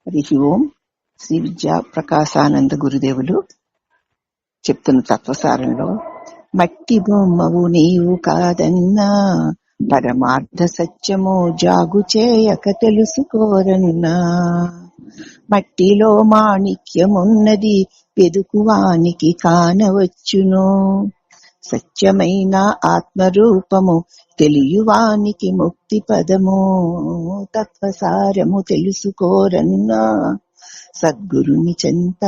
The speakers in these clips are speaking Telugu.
హరి ఓం. శ్రీ విద్యా ప్రకాశానంద గురుదేవులు చెప్తున్న తత్వసారంలో, మట్టి బొమ్మవు నీవు కాదన్నా, పరమార్థ సత్యము జాగు చేయక తెలుసుకోరన్నా. మట్టిలో మాణిక్యమున్నది వెదుకువానికి కానవచ్చును, సత్యమైన ఆత్మరూపము తెలియువానికి ముక్తి పదము. తత్వసారము తెలుసుకోరన్నా, సద్గురుని చెంత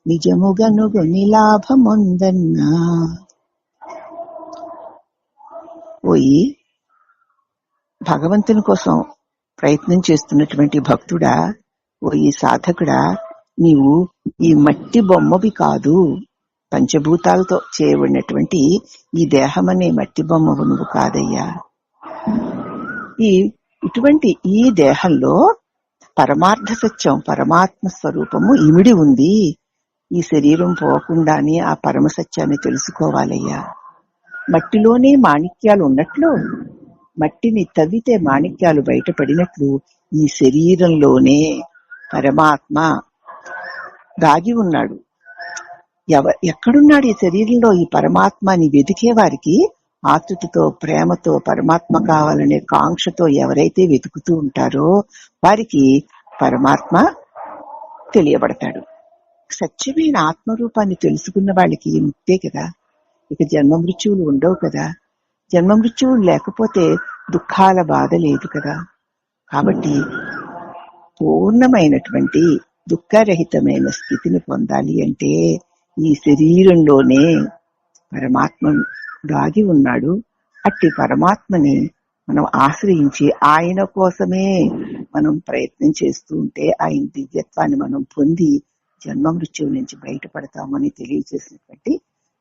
నిజముగనుగొని లాభముందన్నా. పోయి భగవంతుని కోసం ప్రయత్నం చేస్తున్నటువంటి భక్తుడా, ఓయి సాధకుడా, నీవు ఈ మట్టి బొమ్మవి కాదు. పంచభూతాలతో చేయబడినటువంటి ఈ దేహం అనే మట్టి బొమ్మవు నువ్వు కాదయ్యా. ఇటువంటి ఈ దేహంలో పరమార్థ సత్యం, పరమాత్మ స్వరూపము ఇమిడి ఉంది. ఈ శరీరం పోకుండానే ఆ పరమ సత్యాన్ని తెలుసుకోవాలయ్యా. మట్టిలోనే మాణిక్యాలు ఉన్నట్లు, మట్టిని తవ్వితే మాణిక్యాలు బయటపడినట్లు, ఈ శరీరంలోనే పరమాత్మ దాగి ఉన్నాడు. ఎక్కడున్నాడు ఈ శరీరంలో ఈ పరమాత్మ అని వెతికే వారికి, ఆతృతతో ప్రేమతో పరమాత్మ కావాలనే కాంక్షతో ఎవరైతే వెతుకుతూ ఉంటారో వారికి పరమాత్మ తెలియబడతాడు. సత్యమైన ఆత్మరూపాన్ని తెలుసుకున్న వాళ్ళకి ముక్తే కదా, ఇక జన్మ మృత్యువులు ఉండవు కదా. జన్మ మృత్యువులు లేకపోతే దుఃఖాల బాధ లేదు కదా. కాబట్టి పూర్ణమైనటువంటి దుఃఖరహితమైన స్థితిని పొందాలి అంటే ఈ శరీరంలోనే పరమాత్మ దాగి ఉన్నాడు. అట్టి పరమాత్మని మనం ఆశ్రయించి ఆయన కోసమే మనం ప్రయత్నం చేస్తూ ఉంటే ఆయన దివ్యత్వాన్ని మనం పొంది జన్మ మృత్యువు నుంచి బయటపడతామని తెలియజేసినటువంటి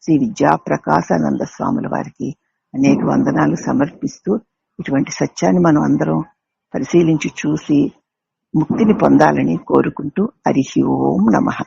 శ్రీ విద్యా ప్రకాశానంద స్వాముల వారికి అనేక వందనాలు సమర్పిస్తూ, ఇటువంటి సత్యాన్ని మనం అందరం పరిశీలించి చూసి ముక్తిని పొందాలని కోరుకుంటూ, హరి ఓం నమః.